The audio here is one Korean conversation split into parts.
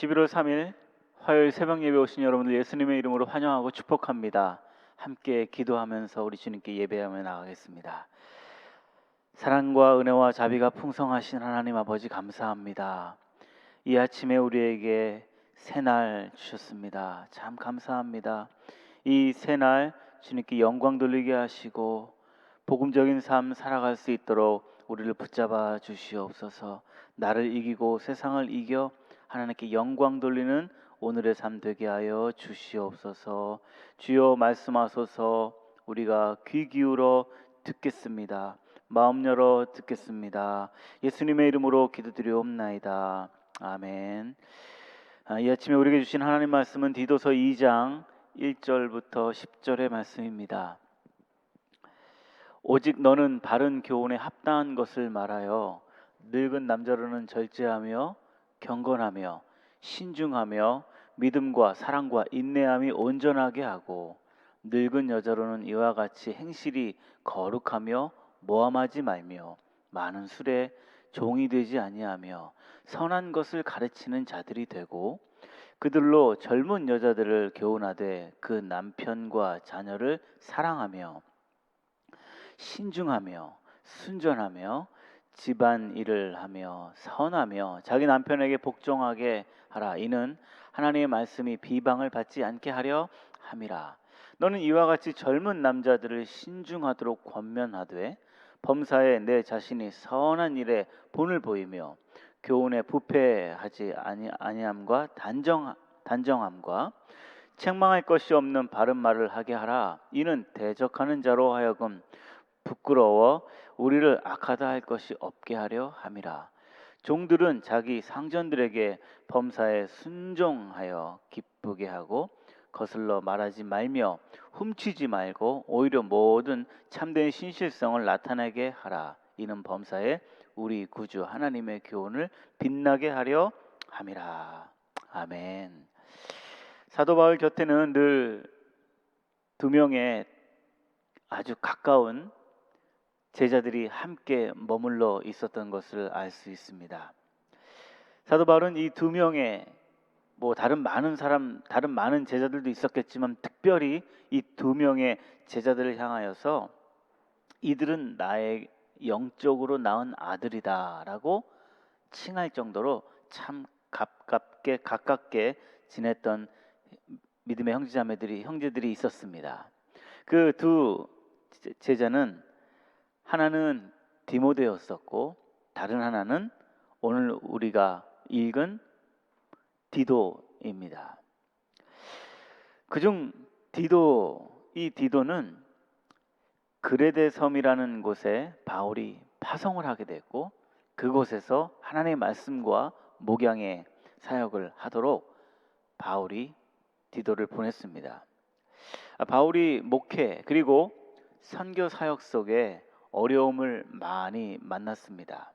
11월 3일 화요일 새벽 예배 오신 여러분들 예수님의 이름으로 환영하고 축복합니다. 함께 기도하면서 우리 주님께 예배하며 나가겠습니다. 사랑과 은혜와 자비가 풍성하신 하나님 아버지 감사합니다. 이 아침에 우리에게 새날 주셨습니다. 참 감사합니다. 이 새날 주님께 영광 돌리게 하시고 복음적인 삶 살아갈 수 있도록 우리를 붙잡아 주시옵소서. 나를 이기고 세상을 이겨 하나님께 영광 돌리는 오늘의 삶 되게 하여 주시옵소서. 주여 말씀하소서. 우리가 귀 기울어 듣겠습니다. 마음 열어 듣겠습니다. 예수님의 이름으로 기도드리옵나이다. 아멘. 이 아침에 우리에게 주신 하나님 말씀은 디도서 2장 1절부터 10절의 말씀입니다. 오직 너는 바른 교훈에 합당한 것을 말하여 늙은 남자로는 절제하며 경건하며 신중하며 믿음과 사랑과 인내함이 온전하게 하고 늙은 여자로는 이와 같이 행실이 거룩하며 모함하지 말며 많은 술에 종이 되지 아니하며 선한 것을 가르치는 자들이 되고 그들로 젊은 여자들을 교훈하되 그 남편과 자녀를 사랑하며 신중하며 순전하며 집안 일을 하며 선하며 자기 남편에게 복종하게 하라. 이는 하나님의 말씀이 비방을 받지 않게 하려 함이라. 너는 이와 같이 젊은 남자들을 신중하도록 권면하되 범사에 내 자신이 선한 일에 본을 보이며 교훈에 부패하지 아니함과 단정함과 책망할 것이 없는 바른 말을 하게 하라. 이는 대적하는 자로 하여금 부끄러워 우리를 악하다 할 것이 없게 하려 함이라. 종들은 자기 상전들에게 범사에 순종하여 기쁘게 하고 거슬러 말하지 말며 훔치지 말고 오히려 모든 참된 신실성을 나타내게 하라. 이는 범사에 우리 구주 하나님의 교훈을 빛나게 하려 함이라. 아멘. 사도 바울 곁에는 늘 두 명의 아주 가까운 제자들이 함께 머물러 있었던 것을 알 수 있습니다. 사도 바울은 이 두 명의 다른 많은 제자들도 있었겠지만 특별히 이 두 명의 제자들을 향하여서 이들은 나의 영적으로 낳은 아들이다라고 칭할 정도로 참 가깝게 지냈던 믿음의 형제들이 있었습니다. 그 두 제자는 하나는 디모데였었고 다른 하나는 오늘 우리가 읽은 디도입니다. 그중 디도는 그레데 섬이라는 곳에 바울이 파송을 하게 됐고 그곳에서 하나님의 말씀과 목양의 사역을 하도록 바울이 디도를 보냈습니다. 바울이 목회 그리고 선교 사역 속에 어려움을 많이 만났습니다.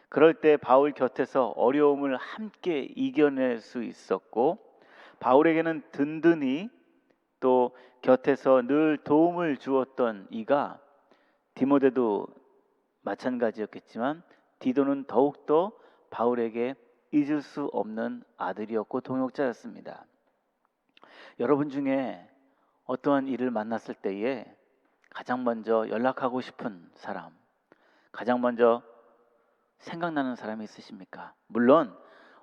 그럴 때 바울 곁에서 어려움을 함께 이겨낼 수 있었고 바울에게는 든든히 또 곁에서 늘 도움을 주었던 이가 디모데도 마찬가지였겠지만 디도는 더욱더 바울에게 잊을 수 없는 아들이었고 동역자였습니다. 여러분 중에 어떠한 일을 만났을 때에 가장 먼저 연락하고 싶은 사람, 가장 먼저 생각나는 사람이 있으십니까? 물론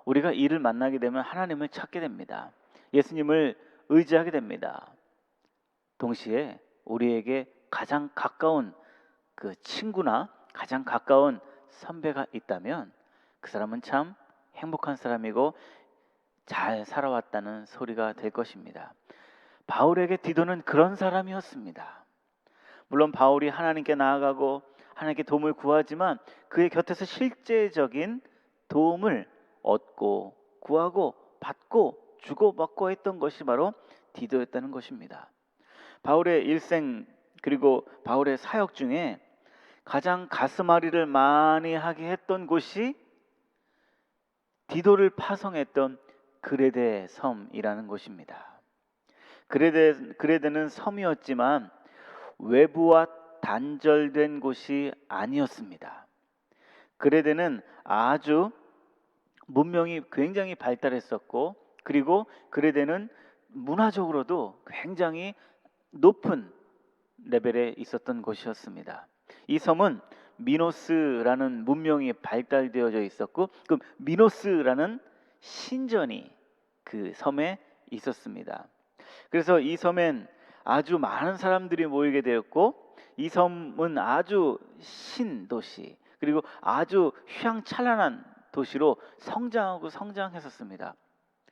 우리가 이를 만나게 되면 하나님을 찾게 됩니다. 예수님을 의지하게 됩니다. 동시에 우리에게 가장 가까운 그 친구나 가장 가까운 선배가 있다면 그 사람은 참 행복한 사람이고 잘 살아왔다는 소리가 될 것입니다. 바울에게 디도는 그런 사람이었습니다. 물론 바울이 하나님께 나아가고 하나님께 도움을 구하지만 그의 곁에서 실제적인 도움을 얻고 구하고 받고 주고받고 했던 것이 바로 디도였다는 것입니다. 바울의 일생 그리고 바울의 사역 중에 가장 가슴앓이를 많이 하게 했던 곳이 디도를 파송했던 그레데 섬이라는 곳입니다. 그레데는 섬이었지만 외부와 단절된 곳이 아니었습니다. 그레데는 아주 문명이 굉장히 발달했었고, 그리고 그레데는 문화적으로도 굉장히 높은 레벨에 있었던 곳이었습니다. 이 섬은 미노스라는 문명이 발달되어져 있었고, 그 미노스라는 신전이 그 섬에 있었습니다. 그래서 이 섬엔 아주 많은 사람들이 모이게 되었고, 이 섬은 아주 신도시, 그리고 아주 휘황찬란한 도시로 성장하고 성장했었습니다.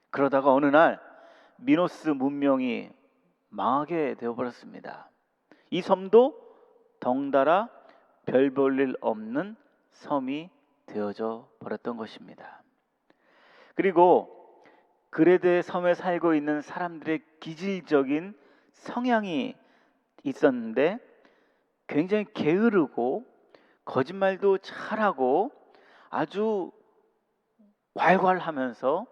그러다가 어느 날 미노스 문명이 망하게 되어버렸습니다. 이 섬도 덩달아 별 볼 일 없는 섬이 되어져 버렸던 것입니다. 그리고 그레데 섬에 살고 있는 사람들의 기질적인 성향이 있었는데, 굉장히 게으르고 거짓말도 잘하고 아주 괄괄하면서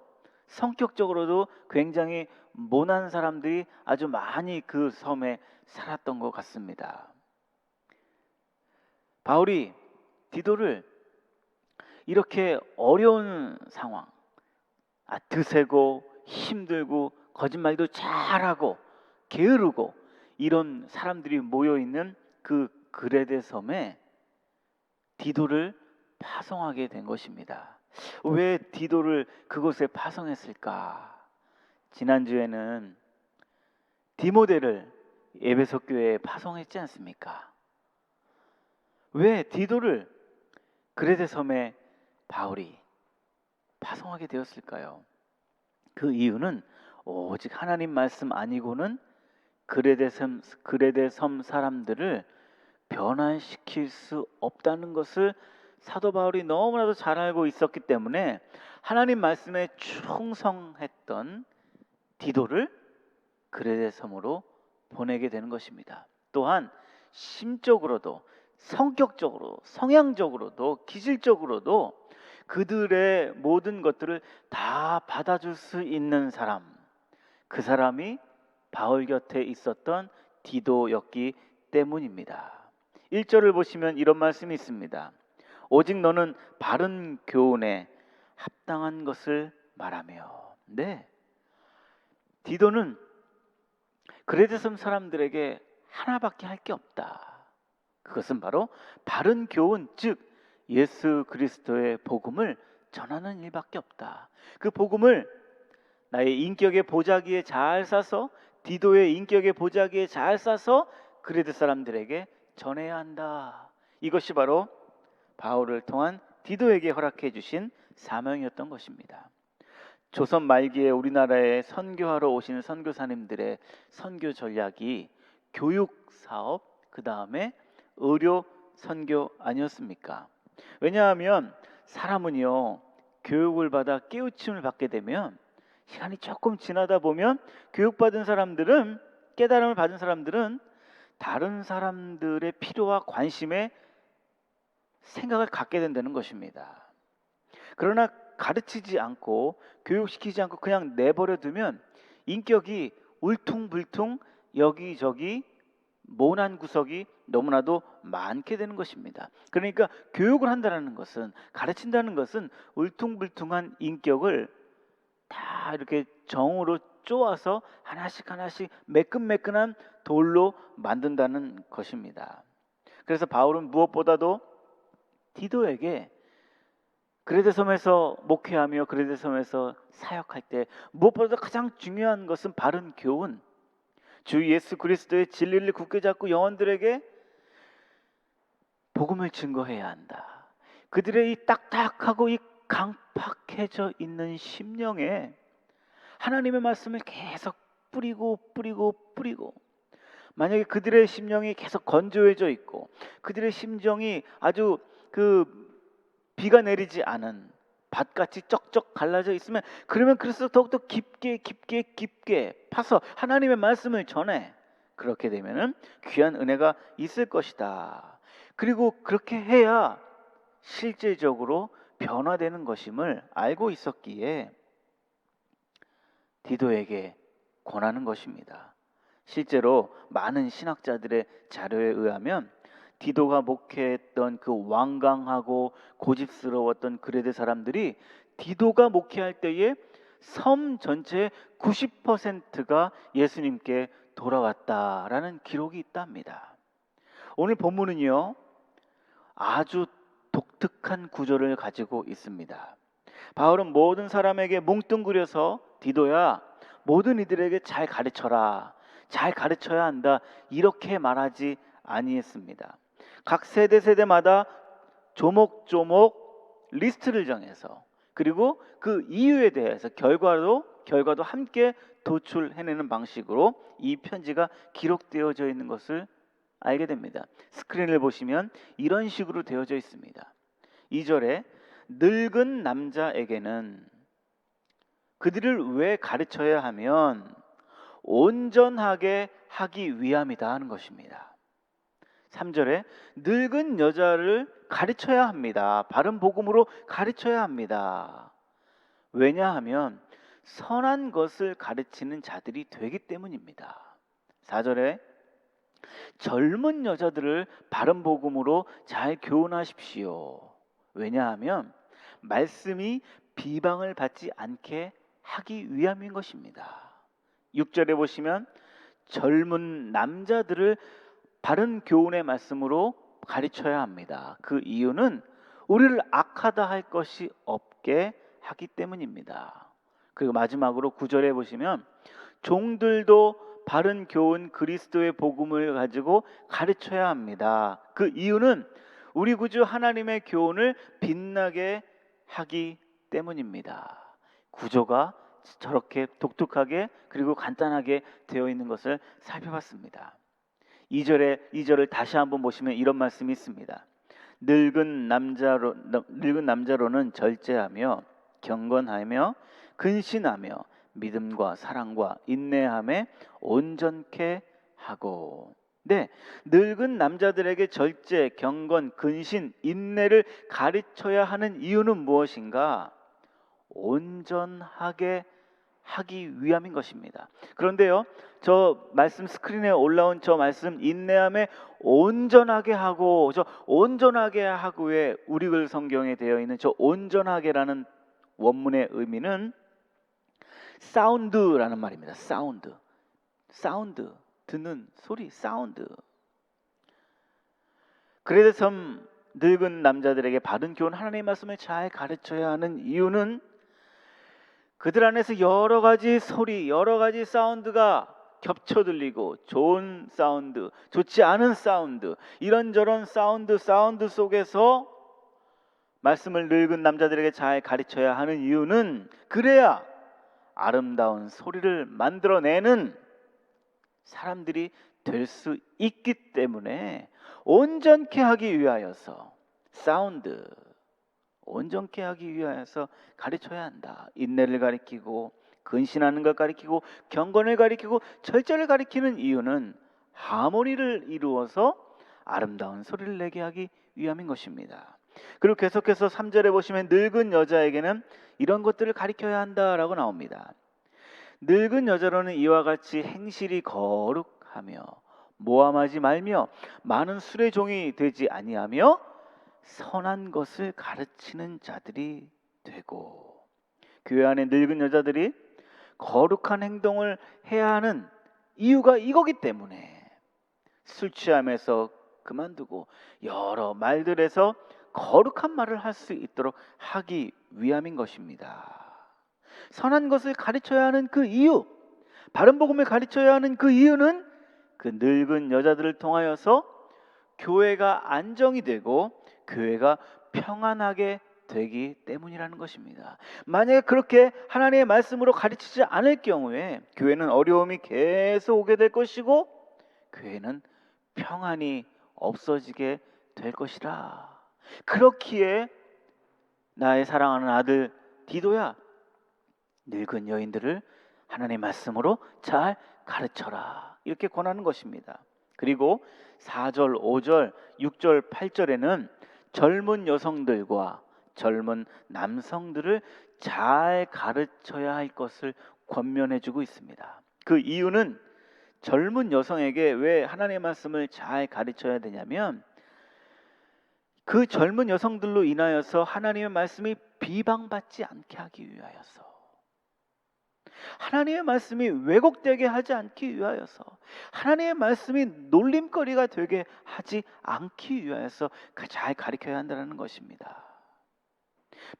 성격적으로도 굉장히 모난 사람들이 아주 많이 그 섬에 살았던 것 같습니다. 바울이 디도를 이렇게 어려운 상황, 드세고 힘들고 거짓말도 잘하고 게으르고 이런 사람들이 모여있는 그 그레데 섬에 디도를 파송하게 된 것입니다. 왜 디도를 그곳에 파송했을까? 지난주에는 디모데를 에베소 교회에 파송했지 않습니까? 왜 디도를 그레데 섬에 바울이 파송하게 되었을까요? 그 이유는 오직 하나님 말씀 아니고는 그레데 섬 사람들을 변화시킬 수 없다는 것을 사도 바울이 너무나도 잘 알고 있었기 때문에 하나님 말씀에 충성했던 디도를 그레데 섬으로 보내게 되는 것입니다. 또한 심적으로도, 성격적으로, 성향적으로도, 기질적으로도 그들의 모든 것들을 다 받아줄 수 있는 사람, 그 사람이 바울 곁에 있었던 디도였기 때문입니다. 1절을 보시면 이런 말씀이 있습니다. 오직 너는 바른 교훈에 합당한 것을 말하며. 네, 디도는 그레데 섬 사람들에게 하나밖에 할 게 없다. 그것은 바로 바른 교훈, 즉 예수 그리스도의 복음을 전하는 일밖에 없다. 그 복음을 나의 인격의 보자기에 잘 싸서, 디도의 인격의 보자기에 잘 싸서 그레데 사람들에게 전해야 한다. 이것이 바로 바울을 통한 디도에게 허락해 주신 사명이었던 것입니다. 조선 말기에 우리나라에 선교하러 오시는 선교사님들의 선교 전략이 교육 사업, 그 다음에 의료 선교 아니었습니까? 왜냐하면 사람은요, 교육을 받아 깨우침을 받게 되면 시간이 조금 지나다 보면 교육받은 사람들은, 깨달음을 받은 사람들은 다른 사람들의 필요와 관심에 생각을 갖게 된다는 것입니다. 그러나 가르치지 않고 교육시키지 않고 그냥 내버려 두면 인격이 울퉁불퉁 여기저기 모난 구석이 너무나도 많게 되는 것입니다. 그러니까 교육을 한다는 것은, 가르친다는 것은 울퉁불퉁한 인격을 다 이렇게 정으로 쪼아서 하나씩 하나씩 매끈매끈한 돌로 만든다는 것입니다. 그래서 바울은 무엇보다도 디도에게 그레데 섬에서 목회하며 그레데 섬에서 사역할 때 무엇보다도 가장 중요한 것은 바른 교훈, 주 예수 그리스도의 진리를 굳게 잡고 영혼들에게 복음을 증거해야 한다. 그들의 이 딱딱하고 이 강팍해져 있는 심령에 하나님의 말씀을 계속 뿌리고, 만약에 그들의 심령이 계속 건조해져 있고 그들의 심정이 아주 비가 내리지 않은 밭같이 쩍쩍 갈라져 있으면, 그러면 그럴수록 더욱더 깊게 파서 하나님의 말씀을 전해. 그렇게 되면은 귀한 은혜가 있을 것이다. 그리고 그렇게 해야 실제적으로 변화되는 것임을 알고 있었기에 디도에게 권하는 것입니다. 실제로 많은 신학자들의 자료에 의하면 디도가 목회했던 그 완강하고 고집스러웠던 그레데 사람들이 디도가 목회할 때에 섬 전체의 90%가 예수님께 돌아왔다라는 기록이 있답니다. 오늘 본문은요, 아주 독특한 구조를 가지고 있습니다. 바울은 모든 사람에게 뭉뚱그려서 디도야, 모든 이들에게 잘 가르쳐라, 잘 가르쳐야 한다, 이렇게 말하지 아니했습니다. 각 세대마다 조목조목 리스트를 정해서, 그리고 그 이유에 대해서 결과도 함께 도출해내는 방식으로 이 편지가 기록되어져 있는 것을 알게 됩니다. 스크린을 보시면 이런 식으로 되어져 있습니다. 2절에 늙은 남자에게는 그들을 왜 가르쳐야 하면 온전하게 하기 위함이다 하는 것입니다. 3절에 늙은 여자를 가르쳐야 합니다. 바른 복음으로 가르쳐야 합니다. 왜냐하면 선한 것을 가르치는 자들이 되기 때문입니다. 4절에 젊은 여자들을 바른 복음으로 잘 교훈하십시오. 왜냐하면 말씀이 비방을 받지 않게 하기 위함인 것입니다. 6절에 보시면 젊은 남자들을 바른 교훈의 말씀으로 가르쳐야 합니다. 그 이유는 우리를 악하다 할 것이 없게 하기 때문입니다. 그리고 마지막으로 9절에 보시면 종들도 바른 교훈 그리스도의 복음을 가지고 가르쳐야 합니다. 그 이유는 우리 구주 하나님의 교훈을 빛나게 하기 때문입니다. 구조가 저렇게 독특하게 그리고 간단하게 되어 있는 것을 살펴봤습니다. 2절을 다시 한번 보시면 이런 말씀이 있습니다. 늙은 남자로는 절제하며 경건하며 근신하며 믿음과 사랑과 인내함에 온전케 하고. 네, 늙은 남자들에게 절제, 경건, 근신, 인내를 가르쳐야 하는 이유는 무엇인가? 온전하게 하기 위함인 것입니다. 그런데요, 저 말씀 스크린에 올라온 저 말씀 인내함에 온전하게 하고, 저 온전하게 하고에 우리글 성경에 되어 있는 저 온전하게라는 원문의 의미는 사운드라는 말입니다. 사운드, 듣는 소리, 사운드. 그래서 늙은 남자들에게 바른 교훈 하나님의 말씀을 잘 가르쳐야 하는 이유는 그들 안에서 여러 가지 소리, 여러 가지 사운드가 겹쳐 들리고, 좋은 사운드, 좋지 않은 사운드, 이런저런 사운드 속에서 말씀을 늙은 남자들에게 잘 가르쳐야 하는 이유는 그래야 아름다운 소리를 만들어내는 사람들이 될 수 있기 때문에 온전케 하기 위하여서 온전케 하기 위하여서 가르쳐야 한다. 인내를 가리키고 근신하는 걸 가리키고 경건을 가리키고 절제를 가리키는 이유는 하모니를 이루어서 아름다운 소리를 내게 하기 위함인 것입니다. 그리고 계속해서 3절에 보시면 늙은 여자에게는 이런 것들을 가리켜야 한다라고 나옵니다. 늙은 여자로는 이와 같이 행실이 거룩하며 모함하지 말며 많은 술의 종이 되지 아니하며 선한 것을 가르치는 자들이 되고. 교회 안에 늙은 여자들이 거룩한 행동을 해야 하는 이유가 이거기 때문에 술 취함에서 그만두고 여러 말들에서 거룩한 말을 할 수 있도록 하기 위함인 것입니다. 선한 것을 가르쳐야 하는 그 이유, 바른 복음을 가르쳐야 하는 그 이유는 그 늙은 여자들을 통하여서 교회가 안정이 되고 교회가 평안하게 되기 때문이라는 것입니다. 만약에 그렇게 하나님의 말씀으로 가르치지 않을 경우에 교회는 어려움이 계속 오게 될 것이고 교회는 평안이 없어지게 될 것이라. 그렇기에 나의 사랑하는 아들 디도야, 늙은 여인들을 하나님의 말씀으로 잘 가르쳐라, 이렇게 권하는 것입니다. 그리고 4절, 5절, 6절, 8절에는 젊은 여성들과 젊은 남성들을 잘 가르쳐야 할 것을 권면해주고 있습니다. 그 이유는 젊은 여성에게 왜 하나님의 말씀을 잘 가르쳐야 되냐면 그 젊은 여성들로 인하여서 하나님의 말씀이 비방받지 않게 하기 위하여서, 하나님의 말씀이 왜곡되게 하지 않기 위하여서, 하나님의 말씀이 놀림거리가 되게 하지 않기 위하여서 잘 가르쳐야 한다는 것입니다.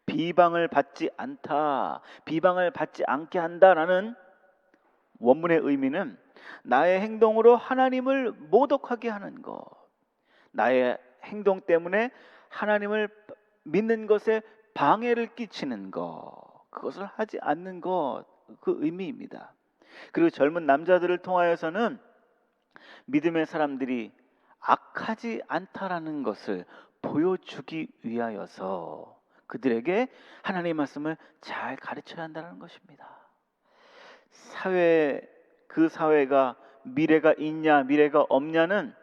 비방을 받지 않다, 비방을 받지 않게 한다라는 원문의 의미는 나의 행동으로 하나님을 모독하게 하는 것, 나의 행동 때문에 하나님을 믿는 것에 방해를 끼치는 것, 그것을 하지 않는 것, 그 의미입니다. 그리고 젊은 남자들을 통하여서는 믿음의 사람들이 악하지 않다라는 것을 보여주기 위하여서 그들에게 하나님의 말씀을 잘 가르쳐야 한다는 것입니다. 그 사회가 미래가 있냐 미래가 없냐는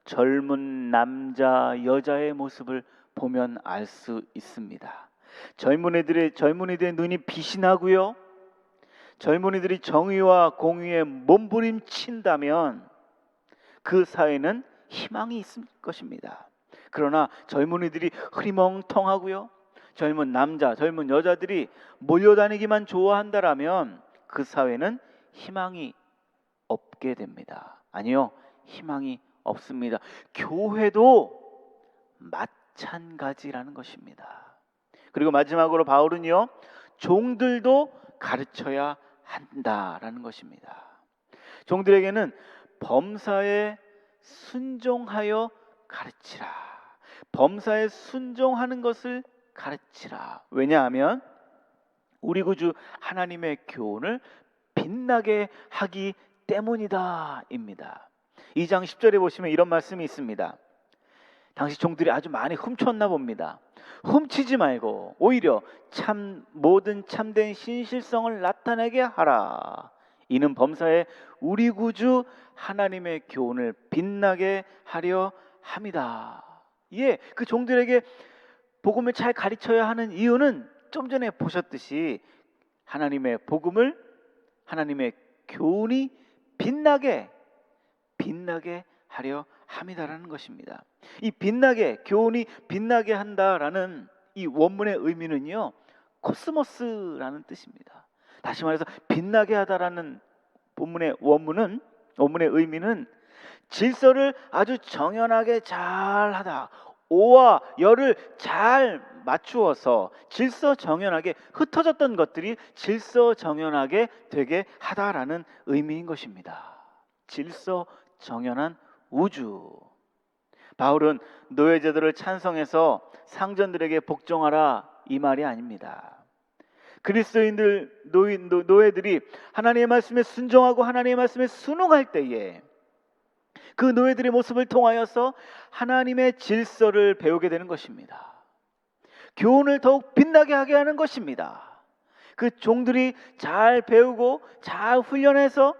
젊은 남자 여자의 모습을 보면 알 수 있습니다. 젊은이들의 눈이 빛이 나고요, 젊은이들이 정의와 공의에 몸부림친다면 그 사회는 희망이 있을 것입니다. 그러나 젊은이들이 흐리멍텅하고요, 젊은 남자, 젊은 여자들이 몰려다니기만 좋아한다라면 그 사회는 희망이 없게 됩니다. 아니요, 희망이 없습니다. 교회도 마찬가지라는 것입니다. 그리고 마지막으로 바울은요, 종들도 가르쳐야 한다라는 것입니다. 종들에게는 범사에 순종하여 가르치라, 범사에 순종하는 것을 가르치라. 왜냐하면 우리 구주 하나님의 교훈을 빛나게 하기 때문이다 입니다. 2장 10절에 보시면 이런 말씀이 있습니다. 당시 종들이 아주 많이 훔쳤나 봅니다. 훔치지 말고 오히려 모든 참된 신실성을 나타내게 하라. 이는 범사에 우리 구주 하나님의 교훈을 빛나게 하려 함이다. 예, 그 종들에게 복음을 잘 가르쳐야 하는 이유는 좀 전에 보셨듯이 하나님의 복음을, 하나님의 교훈이 빛나게 하려 함이다라는 것입니다. 이 교훈이 빛나게 한다라는 이 원문의 의미는요, 코스모스라는 뜻입니다. 다시 말해서 빛나게 하다라는 원문의 의미는 질서를 아주 정연하게 잘 하다, 오와 열을 잘 맞추어서 질서 정연하게, 흩어졌던 것들이 질서 정연하게 되게 하다라는 의미인 것입니다. 질서 정연한 우주. 바울은 노예제도를 찬성해서 상전들에게 복종하라 이 말이 아닙니다. 그리스도인들 노예들이 하나님의 말씀에 순종하고 하나님의 말씀에 순응할 때에 그 노예들의 모습을 통하여서 하나님의 질서를 배우게 되는 것입니다. 교훈을 더욱 빛나게 하게 하는 것입니다. 그 종들이 잘 배우고 잘 훈련해서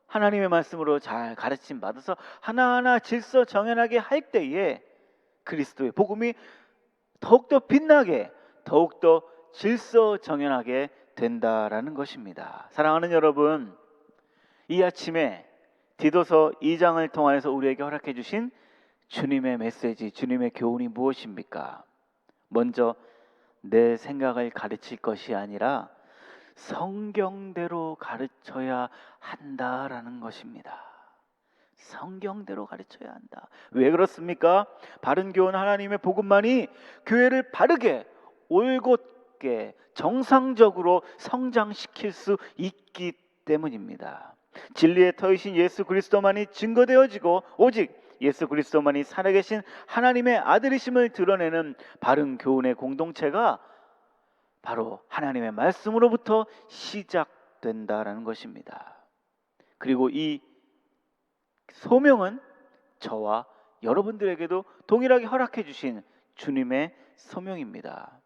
하나님의 말씀으로 잘 가르침 받아서 하나하나 질서 정연하게 할 때에 그리스도의 복음이 더욱더 빛나게, 더욱더 질서 정연하게 된다라는 것입니다. 사랑하는 여러분, 이 아침에 디도서 2장을 통하여서 우리에게 허락해 주신 주님의 메시지, 주님의 교훈이 무엇입니까? 먼저 내 생각을 가르칠 것이 아니라 성경대로 가르쳐야 한다라는 것입니다. 성경대로 가르쳐야 한다. 왜 그렇습니까? 바른 교훈, 하나님의 복음만이 교회를 바르게, 올곧게, 정상적으로 성장시킬 수 있기 때문입니다. 진리의 터이신 예수 그리스도만이 증거되어지고 오직 예수 그리스도만이 살아계신 하나님의 아들이심을 드러내는 바른 교훈의 공동체가 바로 하나님의 말씀으로부터 시작된다라는 것입니다. 그리고 이 소명은 저와 여러분들에게도 동일하게 허락해 주신 주님의 소명입니다.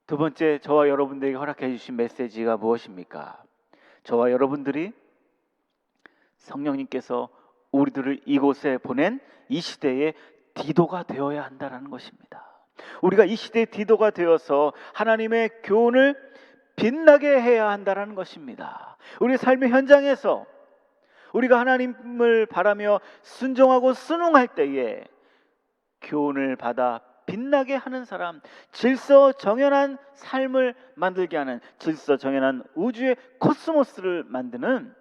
두 번째, 저와 여러분들에게 허락해 주신 메시지가 무엇입니까? 저와 여러분들이 성령님께서 우리들을 이곳에 보낸 이 시대의 디도가 되어야 한다는 것입니다. 우리가 이 시대의 디도가 되어서 하나님의 교훈을 빛나게 해야 한다는 것입니다. 우리 삶의 현장에서 우리가 하나님을 바라며 순종하고 순응할 때에 교훈을 받아 빛나게 하는 사람, 질서 정연한 삶을 만들게 하는, 질서 정연한 우주의 코스모스를 만드는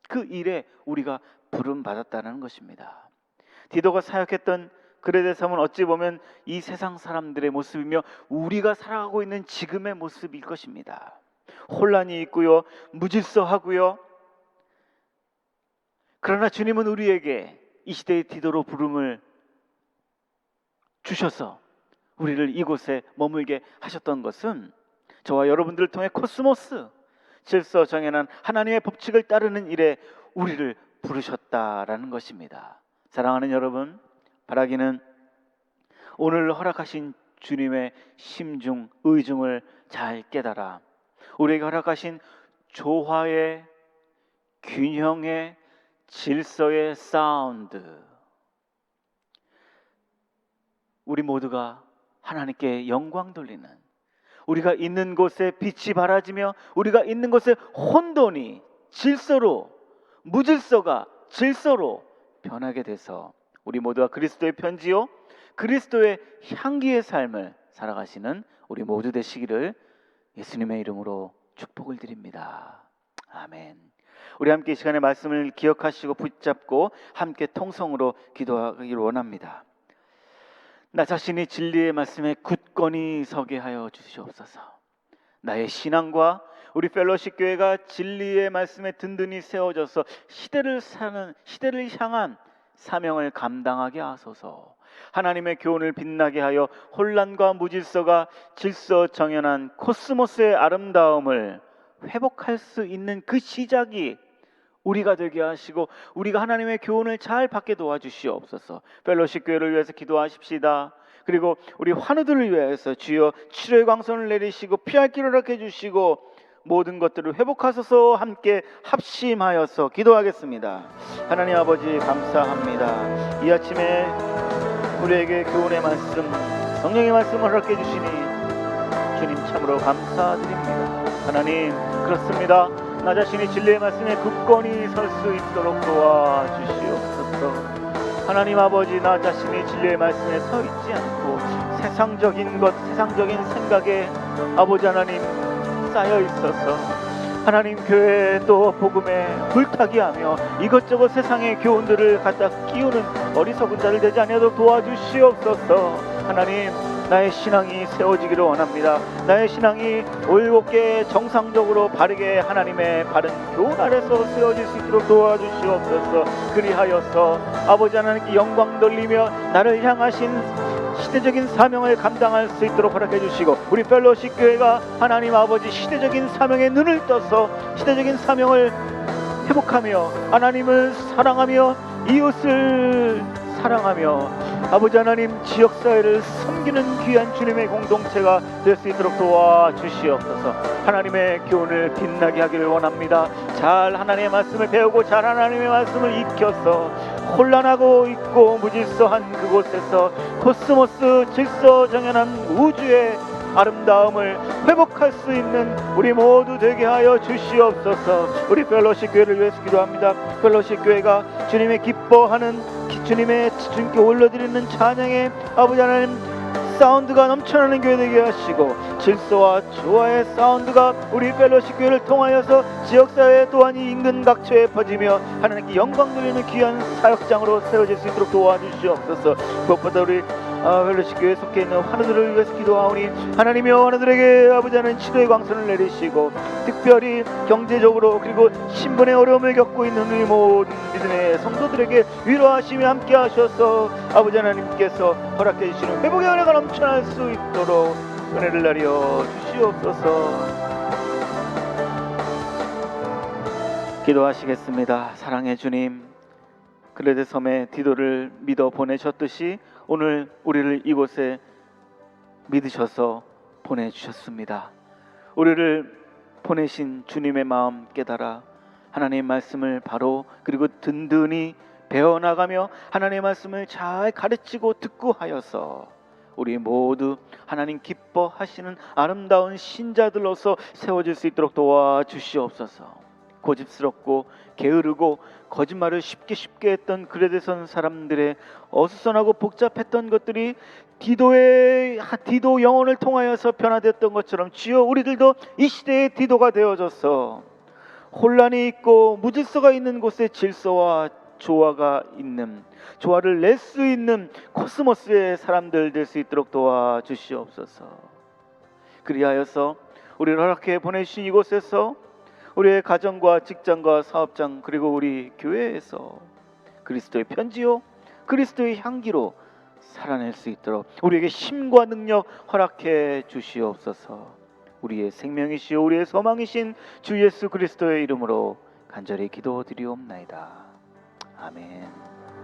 그 일에 우리가 부름 받았다는 것입니다. 디도가 사역했던 그레데 섬은 어찌 보면 이 세상 사람들의 모습이며 우리가 살아가고 있는 지금의 모습일 것입니다. 혼란이 있고요, 무질서하고요. 그러나 주님은 우리에게 이 시대의 디도로 부름을 주셔서 우리를 이곳에 머물게 하셨던 것은 저와 여러분들을 통해 코스모스, 질서 정연한 하나님의 법칙을 따르는 일에 우리를 부르셨다라는 것입니다. 사랑하는 여러분, 바라기는 오늘 허락하신 주님의 심중, 의중을 잘 깨달아 우리에게 허락하신 조화의, 균형의, 질서의 사운드, 우리 모두가 하나님께 영광 돌리는, 우리가 있는 곳에 빛이 발하지며 우리가 있는 곳에 혼돈이 질서로, 무질서가 질서로 변하게 돼서 우리 모두가 그리스도의 편지요, 그리스도의 향기의 삶을 살아가시는 우리 모두 되시기를 예수님의 이름으로 축복을 드립니다. 아멘. 우리 함께 이 시간의 말씀을 기억하시고 붙잡고 함께 통성으로 기도하기를 원합니다. 나 자신이 진리의 말씀에 굳건히 서게 하여 주시옵소서. 나의 신앙과 우리 펠로십 교회가 진리의 말씀에 든든히 세워져서 시대를 향한 사명을 감당하게 하소서. 하나님의 교훈을 빛나게 하여 혼란과 무질서가 질서 정연한 코스모스의 아름다움을 회복할 수 있는 그 시작이 우리가 되게 하시고 우리가 하나님의 교훈을 잘 받게 도와주시옵소서. 펠로십 교회를 위해서 기도하십시다. 그리고 우리 환우들을 위해서 주여 치료의 광선을 내리시고 피할 길을 허락해 주시고 모든 것들을 회복하소서. 함께 합심하여서 기도하겠습니다. 하나님 아버지 감사합니다. 이 아침에 우리에게 교훈의 말씀, 성령의 말씀을 허락해 주시니 주님 참으로 감사드립니다. 하나님, 그렇습니다. 나 자신이 진리의 말씀에 굳건히 설 수 있도록 도와주시옵소서. 하나님 아버지, 나 자신이 진리의 말씀에 서 있지 않고 세상적인 것, 세상적인 생각에 아버지 하나님 쌓여 있어서 하나님 교회 또 복음에 불타게 하며 이것저것 세상의 교훈들을 갖다 끼우는 어리석은 자를 되지 아니하도록 도와주시옵소서. 하나님, 나의 신앙이 세워지기를 원합니다. 나의 신앙이 올곧게 정상적으로 바르게 하나님의 바른 교훈 아래서 세워질 수 있도록 도와주시옵소서. 그리하여서 아버지 하나님께 영광 돌리며 나를 향하신 시대적인 사명을 감당할 수 있도록 허락해 주시고 우리 펠로십 교회가 하나님 아버지 시대적인 사명에 눈을 떠서 시대적인 사명을 회복하며 하나님을 사랑하며 이웃을 사랑하며 아버지 하나님 지역사회를 섬기는 귀한 주님의 공동체가 될 수 있도록 도와주시옵소서. 하나님의 교훈을 빛나게 하기를 원합니다. 잘 하나님의 말씀을 배우고 잘 하나님의 말씀을 익혀서 혼란하고 있고 무질서한 그곳에서 코스모스 질서 정연한 우주의 아름다움을 회복할 수 있는 우리 모두 되게 하여 주시옵소서. 우리 펠로십 교회를 위해서 기도합니다. 펠로십 교회가 주님의 기뻐하는 주님께 올려드리는 찬양의 아버지 하나님 사운드가 넘쳐나는 교회 되게 하시고 질서와 조화의 사운드가 우리 펠로십 교회를 통하여서 지역사회 또한 이 인근 각처에 퍼지며 하나님께 영광 돌리는 귀한 사역장으로 세워질 수 있도록 도와주시옵소서. 무엇보다 우리 펠로십 교회에 속해 있는 환우들을 위해서 기도하오니 하나님이여 환우들에게 아버지 하나님 치료의 광선을 내리시고 특별히 경제적으로 그리고 신분의 어려움을 겪고 있는 우리 모든 믿음의 성도들에게 위로하시며 함께 하셔서 아버지 하나님께서 허락해 주시는 회복의 은혜가 넘쳐날 수 있도록 은혜를 내려 주시옵소서. 기도하시겠습니다. 사랑의 주님, 그레데 섬에 디도를 믿어 보내셨듯이 오늘 우리를 이곳에 믿으셔서 보내주셨습니다. 우리를 보내신 주님의 마음 깨달아 하나님의 말씀을 바로 그리고 든든히 배워나가며 하나님의 말씀을 잘 가르치고 듣고 하여서 우리 모두 하나님 기뻐하시는 아름다운 신자들로서 세워질 수 있도록 도와주시옵소서. 고집스럽고 게으르고 거짓말을 쉽게 했던 그레 대선 사람들의 어수선하고 복잡했던 것들이 디도 영혼을 통하여서 변화되었던 것처럼 주여 우리들도 이 시대의 디도가 되어져서 혼란이 있고 무질서가 있는 곳에 질서와 조화를 낼 수 있는 코스모스의 사람들 될 수 있도록 도와주시옵소서. 그리하여서 우리를 허락해 보내신 이곳에서 우리의 가정과 직장과 사업장 그리고 우리 교회에서 그리스도의 편지요 그리스도의 향기로 살아낼 수 있도록 우리에게 힘과 능력 허락해 주시옵소서. 우리의 생명이시요 우리의 소망이신 주 예수 그리스도의 이름으로 간절히 기도드리옵나이다. 아멘.